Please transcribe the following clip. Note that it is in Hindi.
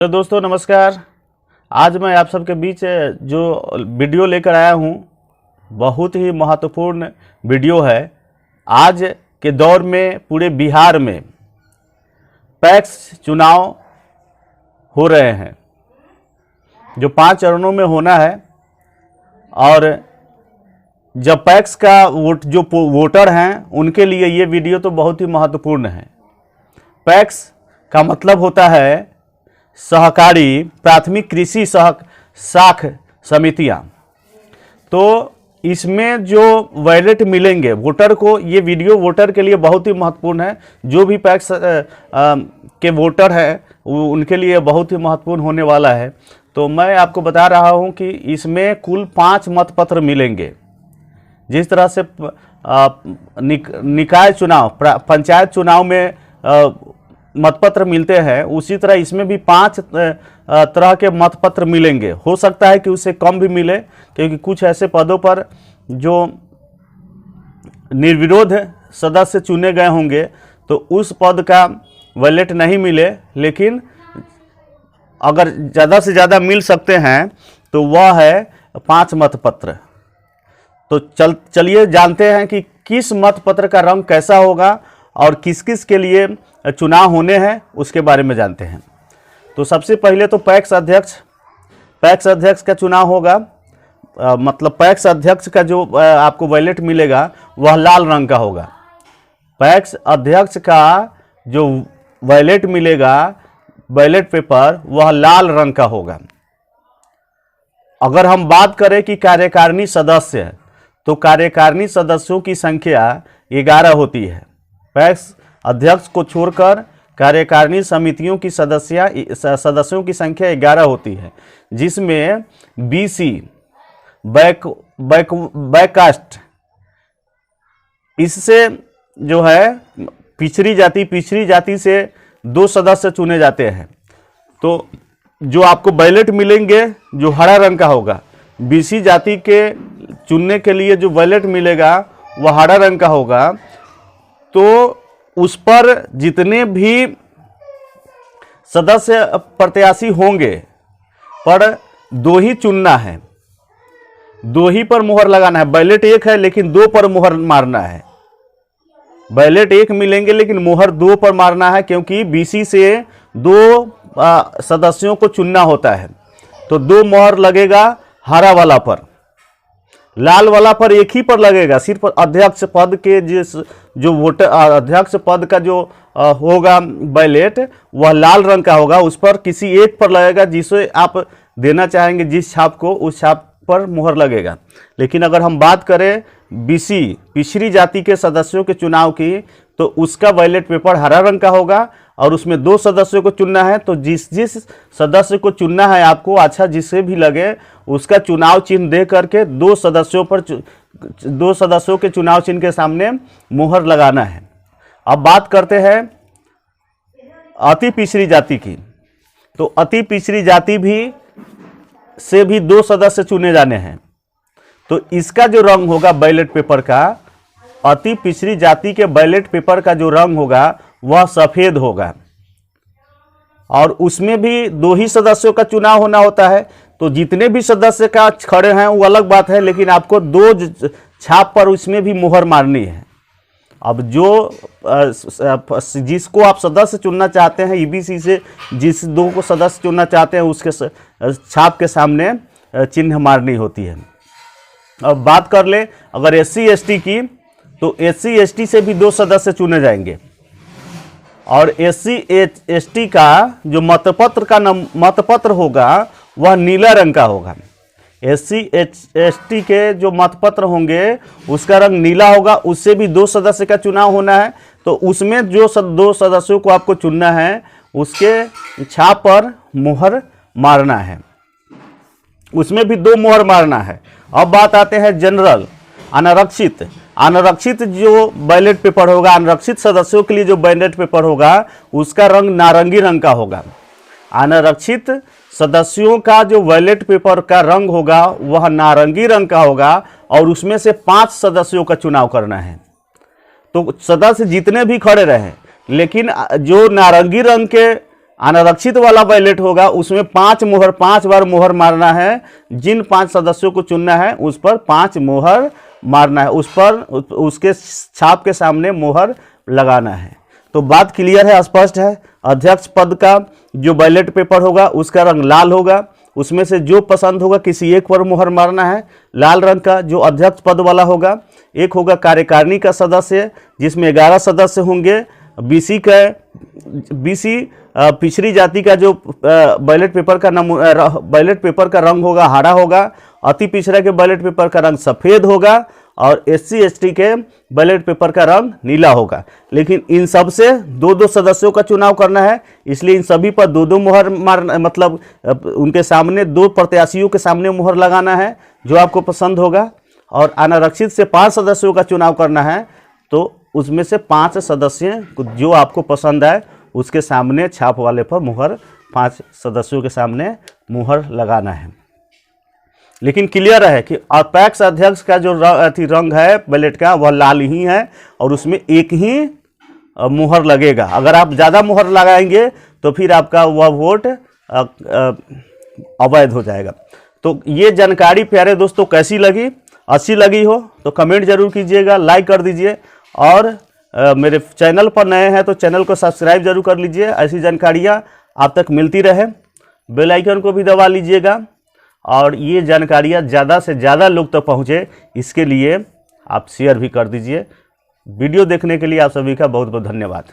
तो दोस्तों नमस्कार। आज मैं आप सबके बीच जो वीडियो लेकर आया हूँ बहुत ही महत्वपूर्ण वीडियो है। आज के दौर में पूरे बिहार में पैक्स चुनाव हो रहे हैं जो 5 चरणों में होना है। और जब पैक्स का जो वोटर हैं उनके लिए ये वीडियो तो बहुत ही महत्वपूर्ण है। पैक्स का मतलब होता है सहकारी प्राथमिक कृषि साख समितियां। तो इसमें जो बैलेट मिलेंगे वोटर को, ये वीडियो वोटर के लिए बहुत ही महत्वपूर्ण है। जो भी पैक्स के वोटर हैं उनके लिए बहुत ही महत्वपूर्ण होने वाला है। तो मैं आपको बता रहा हूं कि इसमें कुल 5 मतपत्र मिलेंगे। जिस तरह से निकाय चुनाव पंचायत चुनाव में मतपत्र मिलते हैं, उसी तरह इसमें भी 5 तरह के मतपत्र मिलेंगे। हो सकता है कि उससे कम भी मिले, क्योंकि कुछ ऐसे पदों पर जो निर्विरोध सदस्य चुने गए होंगे तो उस पद का बैलेट नहीं मिले, लेकिन अगर ज़्यादा से ज़्यादा मिल सकते हैं तो वह है 5 मतपत्र। तो चलिए जानते हैं कि किस मतपत्र का रंग कैसा होगा और किस किस के लिए चुनाव होने हैं, उसके बारे में जानते हैं। तो सबसे पहले तो पैक्स अध्यक्ष का चुनाव होगा। मतलब पैक्स अध्यक्ष का जो आपको बैलेट मिलेगा वह लाल रंग का होगा। पैक्स अध्यक्ष का जो बैलेट मिलेगा, बैलेट पेपर, वह लाल रंग का होगा। अगर हम बात करें कि कार्यकारिणी सदस्य है, तो कार्यकारिणी सदस्यों की संख्या 11 होती है। पैक्स अध्यक्ष को छोड़कर कार्यकारिणी समितियों की सदस्यों की संख्या 11 होती है, जिसमें बीसी बैककास्ट, इससे जो है पिछड़ी जाति से 2 सदस्य चुने जाते हैं। तो जो आपको बैलेट मिलेंगे जो हरा रंग का होगा, बीसी जाति के चुनने के लिए जो बैलेट मिलेगा वह हरा रंग का होगा। तो उस पर जितने भी सदस्य प्रत्याशी होंगे, पर 2 ही चुनना है, 2 ही पर मुहर लगाना है। बैलेट 1 है लेकिन 2 पर मुहर मारना है। बैलेट 1 मिलेंगे लेकिन मुहर 2 पर मारना है, क्योंकि बीसी से 2 सदस्यों को चुनना होता है। तो 2 मुहर लगेगा हरा वाला पर, लाल वाला पर 1 ही पर लगेगा। सिर्फ अध्यक्ष पद के जो वोटर अध्यक्ष पद का जो होगा बैलेट, वह लाल रंग का होगा। उस पर किसी एक पर लगेगा जिसे आप देना चाहेंगे, जिस छाप को, उस छाप पर मुहर लगेगा। लेकिन अगर हम बात करें बीसी पिछड़ी जाति के सदस्यों के चुनाव की, तो उसका बैलेट पेपर हरा रंग का होगा और उसमें 2 सदस्यों को चुनना है। तो जिस सदस्य को चुनना है आपको, अच्छा जिसे भी लगे, उसका चुनाव चिन्ह दे करके 2 सदस्यों के चुनाव चिन्ह के सामने मुहर लगाना है। अब बात करते हैं अति पिछड़ी जाति की। तो अति पिछड़ी जाति से भी 2 सदस्य चुने जाने हैं। तो इसका जो रंग होगा बैलेट पेपर का, अति पिछड़ी जाति के बैलेट पेपर का जो रंग होगा वह सफेद होगा। और उसमें भी 2 ही सदस्यों का चुनाव होना होता है। तो जितने भी सदस्य का खड़े हैं वो अलग बात है, लेकिन आपको 2 छाप पर उसमें भी मुहर मारनी है। अब जिसको आप सदस्य चुनना चाहते हैं, ईबीसी से जिस 2 को सदस्य चुनना चाहते हैं, उसके छाप के सामने चिन्ह मारनी होती है। अब बात कर ले अगर SC ST की, तो SC ST से भी 2 सदस्य चुने जाएंगे। और SC ST का जो मतपत्र होगा वह नीला रंग का होगा। SC ST के जो मतपत्र होंगे उसका रंग नीला होगा। उससे भी 2 सदस्य का चुनाव होना है। तो उसमें जो 2 सदस्यों को आपको चुनना है, उसके छाप पर मुहर मारना है, उसमें भी 2 मुहर मारना है। अब बात आते हैं जनरल अनारक्षित जो बैलेट पेपर होगा, अनारक्षित सदस्यों के लिए जो बैलेट पेपर होगा उसका रंग नारंगी रंग का होगा। अनारक्षित सदस्यों का जो बैलेट पेपर का रंग होगा वह नारंगी रंग का होगा और उसमें से 5 सदस्यों का चुनाव करना है। तो सदस्य जितने भी खड़े रहे, लेकिन जो नारंगी रंग के अनारक्षित वाला बैलेट होगा उसमें 5 बार मोहर मारना है। जिन 5 सदस्यों को चुनना है उस पर 5 मोहर मारना है, उस पर उसके छाप के सामने मोहर लगाना है। तो बात क्लियर है, स्पष्ट है। अध्यक्ष पद का जो बैलेट पेपर होगा उसका रंग लाल होगा, उसमें से जो पसंद होगा किसी एक पर मोहर मारना है। लाल रंग का जो अध्यक्ष पद वाला होगा, एक होगा कार्यकारिणी का सदस्य जिसमें 11 सदस्य होंगे। बीसी पिछड़ी जाति का जो बैलेट पेपर का रंग होगा हरा होगा। अति पिछड़ा के बैलेट पेपर का रंग सफ़ेद होगा और SC ST के बैलेट पेपर का रंग नीला होगा। लेकिन इन सब से 2-2 सदस्यों का चुनाव करना है, इसलिए इन सभी पर 2-2 मोहर मारना, मतलब उनके सामने 2 प्रत्याशियों के सामने मोहर लगाना है जो आपको पसंद होगा। और अनारक्षित से 5 सदस्यों का चुनाव करना है, तो उसमें से 5 सदस्य जो आपको पसंद आए उसके सामने छाप वाले पर मोहर 5 सदस्यों के सामने मोहर लगाना है। लेकिन क्लियर है कि अपेक्ष अध्यक्ष का जो रंग है बैलेट का वह लाल ही है और उसमें एक ही मोहर लगेगा। अगर आप ज़्यादा मोहर लगाएंगे तो फिर आपका वह वोट अवैध हो जाएगा। तो ये जानकारी प्यारे दोस्तों कैसी लगी? अच्छी लगी हो तो कमेंट जरूर कीजिएगा, लाइक कर दीजिए और मेरे चैनल पर नए हैं तो चैनल को सब्सक्राइब जरूर कर लीजिए। ऐसी जानकारियाँ आप तक मिलती रहे। बेल आइकन को भी दबा लीजिएगा और ये जानकारियाँ ज़्यादा से ज़्यादा लोग तक पहुँचे, इसके लिए आप शेयर भी कर दीजिए। वीडियो देखने के लिए आप सभी का बहुत बहुत धन्यवाद।